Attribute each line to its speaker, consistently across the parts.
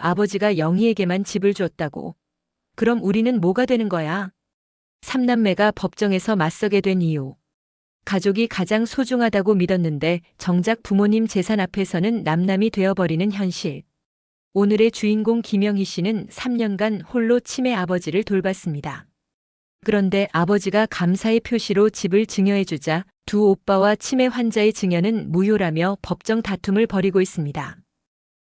Speaker 1: 아버지가 영희에게만 집을 줬다고. 그럼 우리는 뭐가 되는 거야? 삼남매가 법정에서 맞서게 된 이유. 가족이 가장 소중하다고 믿었는데 정작 부모님 재산 앞에서는 남남이 되어버리는 현실. 오늘의 주인공 김영희 씨는 3년간 홀로 치매 아버지를 돌봤습니다. 그런데 아버지가 감사의 표시로 집을 증여해주자 두 오빠와 치매 환자의 증여는 무효라며 법정 다툼을 벌이고 있습니다.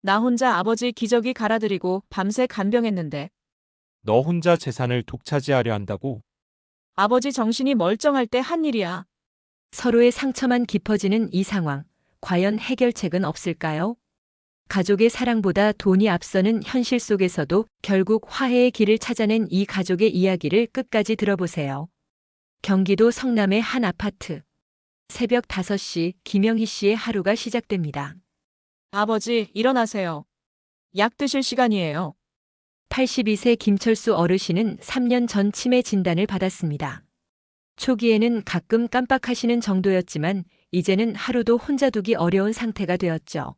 Speaker 2: 나 혼자 아버지 기저귀 갈아드리고 밤새 간병했는데
Speaker 3: 너 혼자 재산을 독차지하려 한다고?
Speaker 2: 아버지 정신이 멀쩡할 때 한 일이야.
Speaker 1: 서로의 상처만 깊어지는 이 상황. 과연 해결책은 없을까요? 가족의 사랑보다 돈이 앞서는 현실 속에서도 결국 화해의 길을 찾아낸 이 가족의 이야기를 끝까지 들어보세요. 경기도 성남의 한 아파트. 새벽 5시 김영희 씨의 하루가 시작됩니다.
Speaker 2: 아버지, 일어나세요. 약 드실 시간이에요.
Speaker 1: 82세 김철수 어르신은 3년 전 치매 진단을 받았습니다. 초기에는 가끔 깜빡하시는 정도였지만 이제는 하루도 혼자 두기 어려운 상태가 되었죠.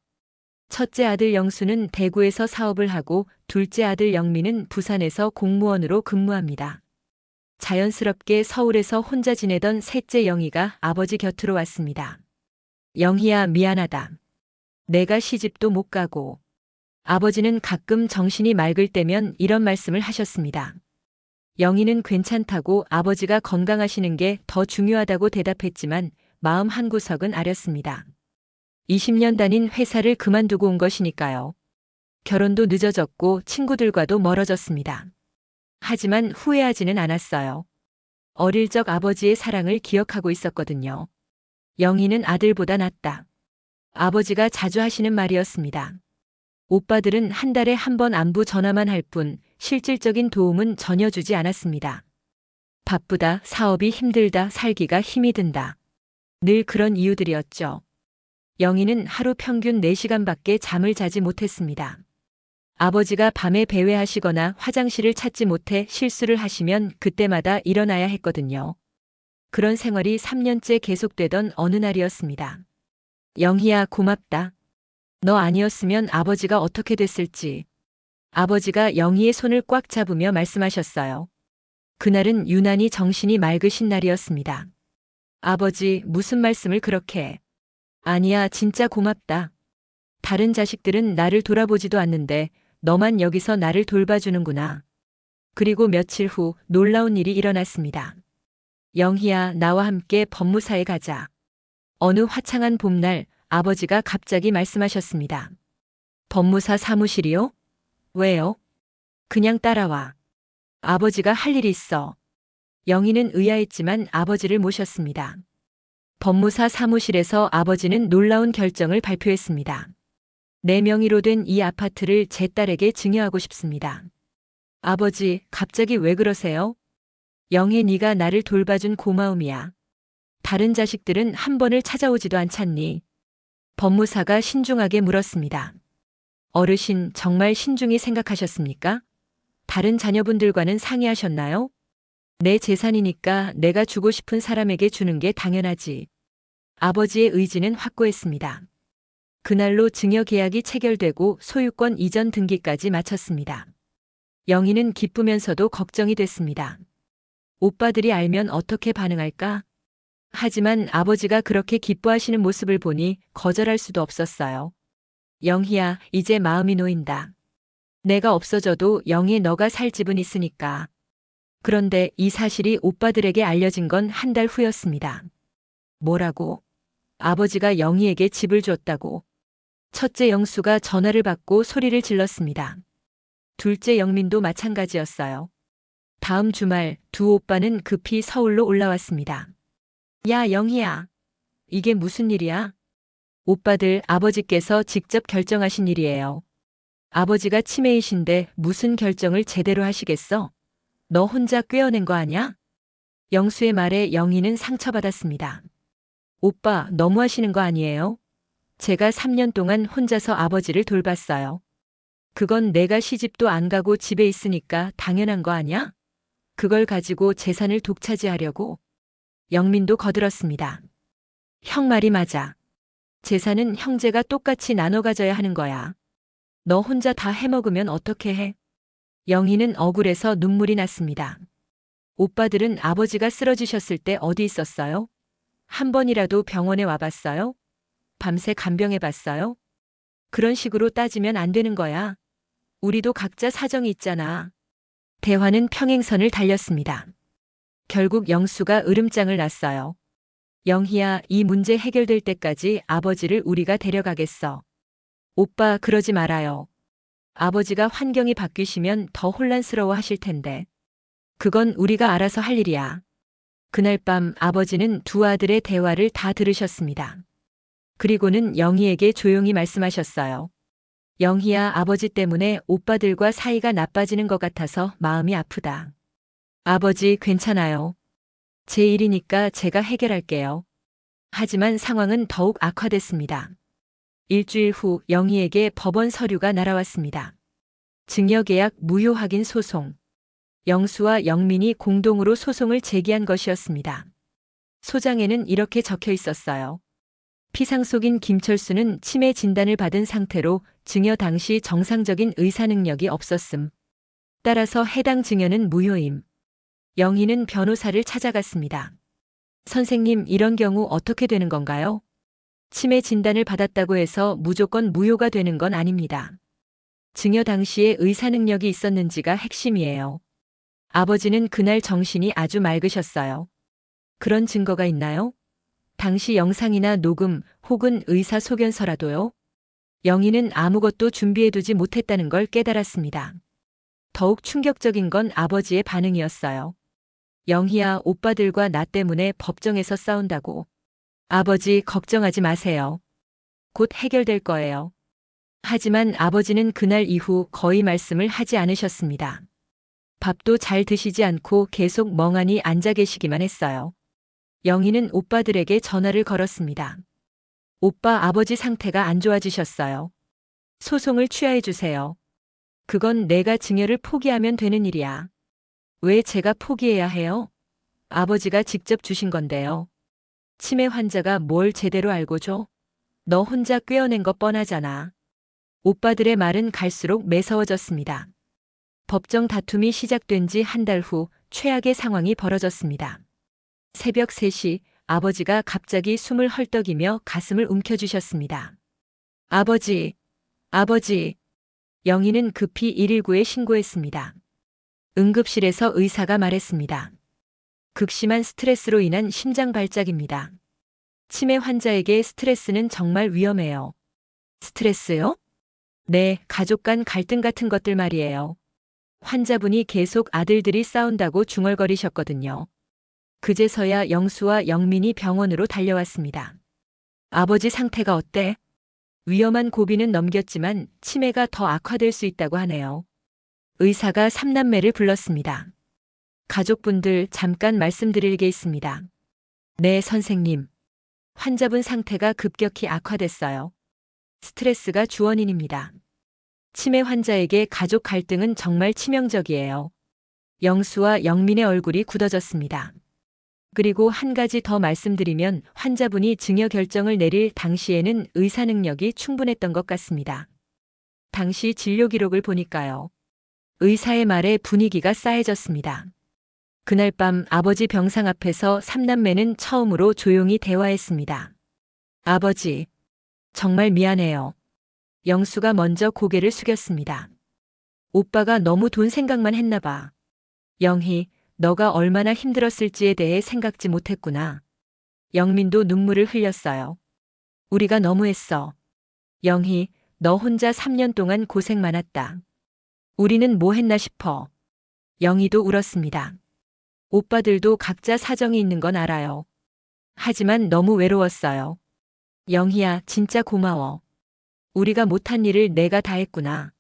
Speaker 1: 첫째 아들 영수는 대구에서 사업을 하고 둘째 아들 영미는 부산에서 공무원으로 근무합니다. 자연스럽게 서울에서 혼자 지내던 셋째 영희가 아버지 곁으로 왔습니다. 영희야, 미안하다. 내가 시집도 못 가고. 아버지는 가끔 정신이 맑을 때면 이런 말씀을 하셨습니다. 영희는 괜찮다고 아버지가 건강하시는 게 더 중요하다고 대답했지만 마음 한구석은 아렸습니다. 20년 다닌 회사를 그만두고 온 것이니까요. 결혼도 늦어졌고 친구들과도 멀어졌습니다. 하지만 후회하지는 않았어요. 어릴 적 아버지의 사랑을 기억하고 있었거든요. 영희는 아들보다 낫다. 아버지가 자주 하시는 말이었습니다. 오빠들은 한 달에 한 번 안부 전화만 할 뿐 실질적인 도움은 전혀 주지 않았습니다. 바쁘다, 사업이 힘들다, 살기가 힘이 든다. 늘 그런 이유들이었죠. 영희는 하루 평균 4시간밖에 잠을 자지 못했습니다. 아버지가 밤에 배회하시거나 화장실을 찾지 못해 실수를 하시면 그때마다 일어나야 했거든요. 그런 생활이 3년째 계속되던 어느 날이었습니다. 영희야, 고맙다. 너 아니었으면 아버지가 어떻게 됐을지. 아버지가 영희의 손을 꽉 잡으며 말씀하셨어요. 그날은 유난히 정신이 맑으신 날이었습니다. 아버지, 무슨 말씀을 그렇게 해. 아니야, 진짜 고맙다. 다른 자식들은 나를 돌아보지도 않는데 너만 여기서 나를 돌봐주는구나. 그리고 며칠 후 놀라운 일이 일어났습니다. 영희야, 나와 함께 법무사에 가자. 어느 화창한 봄날 아버지가 갑자기 말씀하셨습니다. 법무사 사무실이요? 왜요? 그냥 따라와. 아버지가 할 일이 있어. 영희는 의아했지만 아버지를 모셨습니다. 법무사 사무실에서 아버지는 놀라운 결정을 발표했습니다. 내 명의로 된 이 아파트를 제 딸에게 증여하고 싶습니다. 아버지, 갑자기 왜 그러세요? 영희, 네가 나를 돌봐준 고마움이야. 다른 자식들은 한 번을 찾아오지도 않잖니. 법무사가 신중하게 물었습니다. 어르신, 정말 신중히 생각하셨습니까? 다른 자녀분들과는 상의하셨나요? 내 재산이니까 내가 주고 싶은 사람에게 주는 게 당연하지. 아버지의 의지는 확고했습니다. 그날로 증여 계약이 체결되고 소유권 이전 등기까지 마쳤습니다. 영희는 기쁘면서도 걱정이 됐습니다. 오빠들이 알면 어떻게 반응할까? 하지만 아버지가 그렇게 기뻐하시는 모습을 보니 거절할 수도 없었어요. 영희야, 이제 마음이 놓인다. 내가 없어져도 영희 너가 살 집은 있으니까. 그런데 이 사실이 오빠들에게 알려진 건 한 달 후였습니다. 뭐라고? 아버지가 영희에게 집을 줬다고. 첫째 영수가 전화를 받고 소리를 질렀습니다. 둘째 영민도 마찬가지였어요. 다음 주말 두 오빠는 급히 서울로 올라왔습니다. 야, 영희야. 이게 무슨 일이야? 오빠들, 아버지께서 직접 결정하신 일이에요. 아버지가 치매이신데 무슨 결정을 제대로 하시겠어? 너 혼자 꿰어낸 거 아냐? 영수의 말에 영희는 상처받았습니다. 오빠, 너무하시는 거 아니에요? 제가 3년 동안 혼자서 아버지를 돌봤어요. 그건 내가 시집도 안 가고 집에 있으니까 당연한 거 아냐? 그걸 가지고 재산을 독차지하려고? 영민도 거들었습니다. 형 말이 맞아. 재산은 형제가 똑같이 나눠 가져야 하는 거야. 너 혼자 다 해먹으면 어떻게 해? 영희는 억울해서 눈물이 났습니다. 오빠들은 아버지가 쓰러지셨을 때 어디 있었어요? 한 번이라도 병원에 와봤어요? 밤새 간병해봤어요? 그런 식으로 따지면 안 되는 거야. 우리도 각자 사정이 있잖아. 대화는 평행선을 달렸습니다. 결국 영수가 으름장을 놨어요. 영희야, 이 문제 해결될 때까지 아버지를 우리가 데려가겠어. 오빠, 그러지 말아요. 아버지가 환경이 바뀌시면 더 혼란스러워 하실 텐데. 그건 우리가 알아서 할 일이야. 그날 밤 아버지는 두 아들의 대화를 다 들으셨습니다. 그리고는 영희에게 조용히 말씀하셨어요. 영희야, 아버지 때문에 오빠들과 사이가 나빠지는 것 같아서 마음이 아프다. 아버지, 괜찮아요. 제 일이니까 제가 해결할게요. 하지만 상황은 더욱 악화됐습니다. 일주일 후 영희에게 법원 서류가 날아왔습니다. 증여계약 무효 확인 소송. 영수와 영민이 공동으로 소송을 제기한 것이었습니다. 소장에는 이렇게 적혀 있었어요. 피상속인 김철수는 치매 진단을 받은 상태로 증여 당시 정상적인 의사 능력이 없었음. 따라서 해당 증여는 무효임. 영희는 변호사를 찾아갔습니다. 선생님, 이런 경우 어떻게 되는 건가요? 치매 진단을 받았다고 해서 무조건 무효가 되는 건 아닙니다. 증여 당시에 의사 능력이 있었는지가 핵심이에요. 아버지는 그날 정신이 아주 맑으셨어요. 그런 증거가 있나요? 당시 영상이나 녹음 혹은 의사 소견서라도요? 영희는 아무것도 준비해두지 못했다는 걸 깨달았습니다. 더욱 충격적인 건 아버지의 반응이었어요. 영희야, 오빠들과 나 때문에 법정에서 싸운다고. 아버지, 걱정하지 마세요. 곧 해결될 거예요. 하지만 아버지는 그날 이후 거의 말씀을 하지 않으셨습니다. 밥도 잘 드시지 않고 계속 멍하니 앉아 계시기만 했어요. 영희는 오빠들에게 전화를 걸었습니다. 오빠, 아버지 상태가 안 좋아지셨어요. 소송을 취하해 주세요. 그건 내가 증여를 포기하면 되는 일이야. 왜 제가 포기해야 해요? 아버지가 직접 주신 건데요. 치매 환자가 뭘 제대로 알고 줘? 너 혼자 꿰어낸 거 뻔하잖아. 오빠들의 말은 갈수록 매서워졌습니다. 법정 다툼이 시작된 지 한 달 후 최악의 상황이 벌어졌습니다. 새벽 3시 아버지가 갑자기 숨을 헐떡이며 가슴을 움켜쥐셨습니다. 아버지, 아버지. 영희는 급히 119에 신고했습니다. 응급실에서 의사가 말했습니다. 극심한 스트레스로 인한 심장 발작입니다. 치매 환자에게 스트레스는 정말 위험해요. 스트레스요? 네, 가족 간 갈등 같은 것들 말이에요. 환자분이 계속 아들들이 싸운다고 중얼거리셨거든요. 그제서야 영수와 영민이 병원으로 달려왔습니다. 아버지 상태가 어때? 위험한 고비는 넘겼지만 치매가 더 악화될 수 있다고 하네요. 의사가 3남매를 불렀습니다. 가족분들, 잠깐 말씀드릴 게 있습니다. 네, 선생님. 환자분 상태가 급격히 악화됐어요. 스트레스가 주원인입니다. 치매 환자에게 가족 갈등은 정말 치명적이에요. 영수와 영민의 얼굴이 굳어졌습니다. 그리고 한 가지 더 말씀드리면 환자분이 증여 결정을 내릴 당시에는 의사 능력이 충분했던 것 같습니다. 당시 진료 기록을 보니까요. 의사의 말에 분위기가 싸해졌습니다. 그날 밤 아버지 병상 앞에서 3남매는 처음으로 조용히 대화했습니다. 아버지, 정말 미안해요. 영수가 먼저 고개를 숙였습니다. 오빠가 너무 돈 생각만 했나 봐. 영희, 너가 얼마나 힘들었을지에 대해 생각지 못했구나. 영민도 눈물을 흘렸어요. 우리가 너무했어. 영희, 너 혼자 3년 동안 고생 많았다. 우리는 뭐 했나 싶어. 영희도 울었습니다. 오빠들도 각자 사정이 있는 건 알아요. 하지만 너무 외로웠어요. 영희야, 진짜 고마워. 우리가 못한 일을 내가 다 했구나.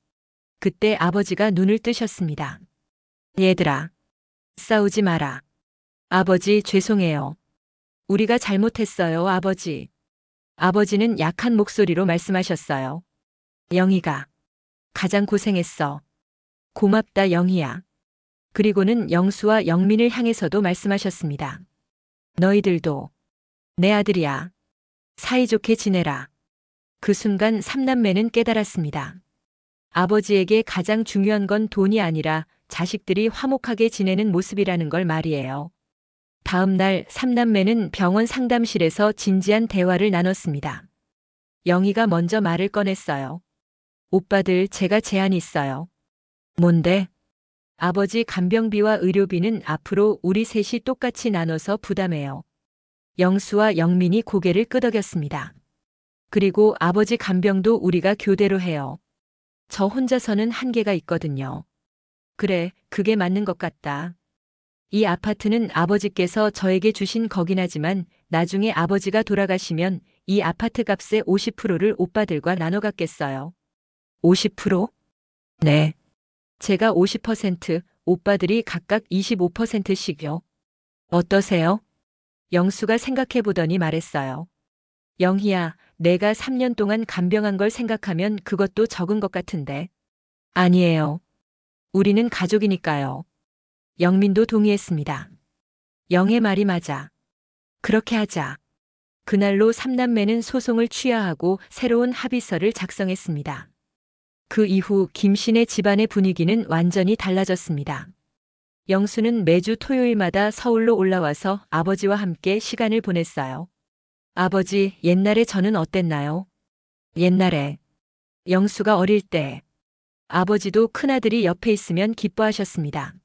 Speaker 1: 그때 아버지가 눈을 뜨셨습니다. 얘들아, 싸우지 마라. 아버지, 죄송해요. 우리가 잘못했어요, 아버지. 아버지는 약한 목소리로 말씀하셨어요. 영희가 가장 고생했어. 고맙다, 영희야. 그리고는 영수와 영민을 향해서도 말씀하셨습니다. 너희들도 내 아들이야. 사이좋게 지내라. 그 순간 3남매는 깨달았습니다. 아버지에게 가장 중요한 건 돈이 아니라 자식들이 화목하게 지내는 모습이라는 걸 말이에요. 다음 날 삼남매는 병원 상담실에서 진지한 대화를 나눴습니다. 영희가 먼저 말을 꺼냈어요. 오빠들, 제가 제안이 있어요. 뭔데? 아버지 간병비와 의료비는 앞으로 우리 셋이 똑같이 나눠서 부담해요. 영수와 영민이 고개를 끄덕였습니다. 그리고 아버지 간병도 우리가 교대로 해요. 저 혼자서는 한계가 있거든요. 그래, 그게 맞는 것 같다. 이 아파트는 아버지께서 저에게 주신 거긴 하지만 나중에 아버지가 돌아가시면 이 아파트 값의 50%를 오빠들과 나눠 갖겠어요. 50%? 네. 제가 50%, 오빠들이 각각 25%씩요. 어떠세요? 영수가 생각해 보더니 말했어요. 영희야, 내가 3년 동안 간병한 걸 생각하면 그것도 적은 것 같은데. 아니에요. 우리는 가족이니까요. 영민도 동의했습니다. 영의 말이 맞아. 그렇게 하자. 그날로 삼남매는 소송을 취하하고 새로운 합의서를 작성했습니다. 그 이후 김씨네 집안의 분위기는 완전히 달라졌습니다. 영수는 매주 토요일마다 서울로 올라와서 아버지와 함께 시간을 보냈어요. 아버지, 옛날에 저는 어땠나요? 옛날에. 영수가 어릴 때. 아버지도 큰아들이 옆에 있으면 기뻐하셨습니다.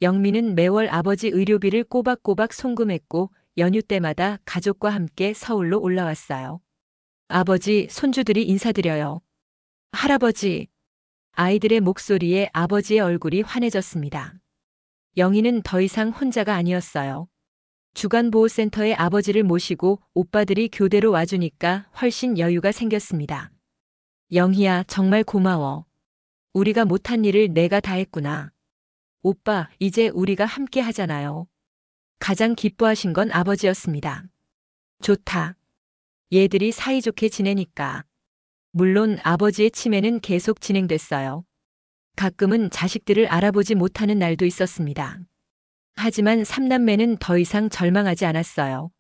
Speaker 1: 영민은 매월 아버지 의료비를 꼬박꼬박 송금했고 연휴 때마다 가족과 함께 서울로 올라왔어요. 아버지, 손주들이 인사드려요. 할아버지. 아이들의 목소리에 아버지의 얼굴이 환해졌습니다. 영희는 더 이상 혼자가 아니었어요. 주간보호센터에 아버지를 모시고 오빠들이 교대로 와주니까 훨씬 여유가 생겼습니다. 영희야, 정말 고마워. 우리가 못한 일을 내가 다 했구나. 오빠, 이제 우리가 함께 하잖아요. 가장 기뻐하신 건 아버지였습니다. 좋다. 얘들이 사이좋게 지내니까. 물론 아버지의 치매는 계속 진행됐어요. 가끔은 자식들을 알아보지 못하는 날도 있었습니다. 하지만 삼남매는 더 이상 절망하지 않았어요.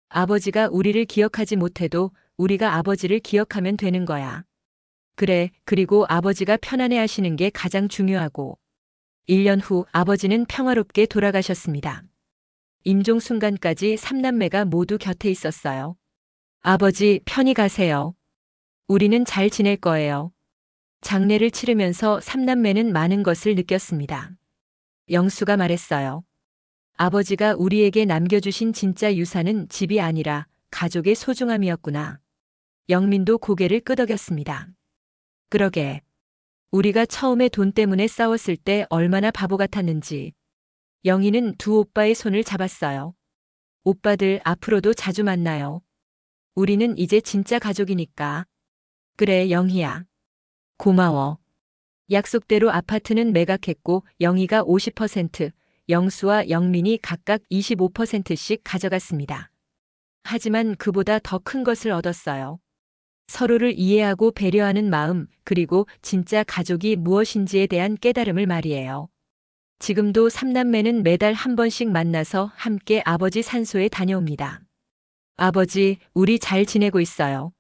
Speaker 1: 아버지가 우리를 기억하지 못해도 우리가 아버지를 기억하면 되는 거야. 그래, 그리고 아버지가 편안해 하시는 게 가장 중요하고. 1년 후 아버지는 평화롭게 돌아가셨습니다. 임종 순간까지 삼남매가 모두 곁에 있었어요. 아버지, 편히 가세요. 우리는 잘 지낼 거예요. 장례를 치르면서 삼남매는 많은 것을 느꼈습니다. 영수가 말했어요. 아버지가 우리에게 남겨주신 진짜 유산은 집이 아니라 가족의 소중함이었구나. 영민도 고개를 끄덕였습니다. 그러게. 우리가 처음에 돈 때문에 싸웠을 때 얼마나 바보 같았는지. 영희는 두 오빠의 손을 잡았어요. 오빠들, 앞으로도 자주 만나요. 우리는 이제 진짜 가족이니까. 그래, 영희야. 고마워. 약속대로 아파트는 매각했고 영희가 50%, 영수와 영민이 각각 25%씩 가져갔습니다. 하지만 그보다 더 큰 것을 얻었어요. 서로를 이해하고 배려하는 마음, 그리고 진짜 가족이 무엇인지에 대한 깨달음을 말이에요. 지금도 삼남매는 매달 한 번씩 만나서 함께 아버지 산소에 다녀옵니다. 아버지, 우리 잘 지내고 있어요.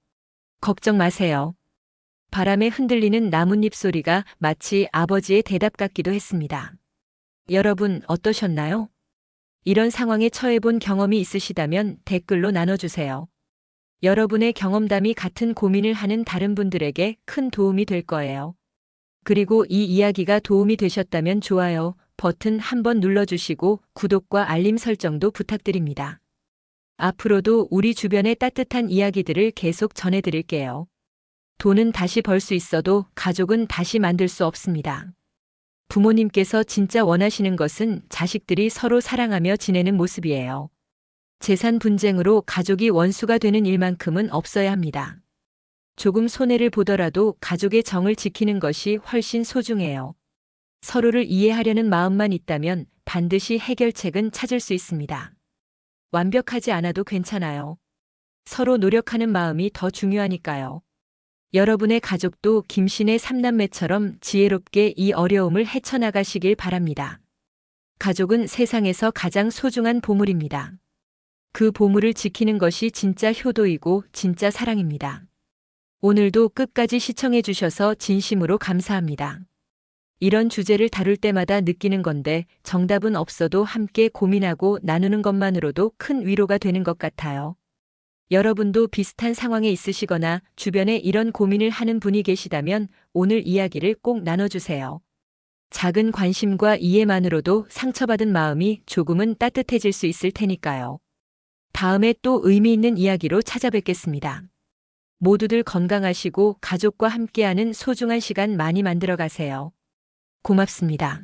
Speaker 1: 걱정 마세요. 바람에 흔들리는 나뭇잎 소리가 마치 아버지의 대답 같기도 했습니다. 여러분, 어떠셨나요? 이런 상황에 처해본 경험이 있으시다면 댓글로 나눠주세요. 여러분의 경험담이 같은 고민을 하는 다른 분들에게 큰 도움이 될 거예요. 그리고 이 이야기가 도움이 되셨다면 좋아요 버튼 한번 눌러주시고 구독과 알림 설정도 부탁드립니다. 앞으로도 우리 주변의 따뜻한 이야기들을 계속 전해드릴게요. 돈은 다시 벌 수 있어도 가족은 다시 만들 수 없습니다. 부모님께서 진짜 원하시는 것은 자식들이 서로 사랑하며 지내는 모습이에요. 재산 분쟁으로 가족이 원수가 되는 일만큼은 없어야 합니다. 조금 손해를 보더라도 가족의 정을 지키는 것이 훨씬 소중해요. 서로를 이해하려는 마음만 있다면 반드시 해결책은 찾을 수 있습니다. 완벽하지 않아도 괜찮아요. 서로 노력하는 마음이 더 중요하니까요. 여러분의 가족도 김신의 삼남매처럼 지혜롭게 이 어려움을 헤쳐나가시길 바랍니다. 가족은 세상에서 가장 소중한 보물입니다. 그 보물을 지키는 것이 진짜 효도이고 진짜 사랑입니다. 오늘도 끝까지 시청해 주셔서 진심으로 감사합니다. 이런 주제를 다룰 때마다 느끼는 건데 정답은 없어도 함께 고민하고 나누는 것만으로도 큰 위로가 되는 것 같아요. 여러분도 비슷한 상황에 있으시거나 주변에 이런 고민을 하는 분이 계시다면 오늘 이야기를 꼭 나눠주세요. 작은 관심과 이해만으로도 상처받은 마음이 조금은 따뜻해질 수 있을 테니까요. 다음에 또 의미 있는 이야기로 찾아뵙겠습니다. 모두들 건강하시고 가족과 함께하는 소중한 시간 많이 만들어 가세요. 고맙습니다.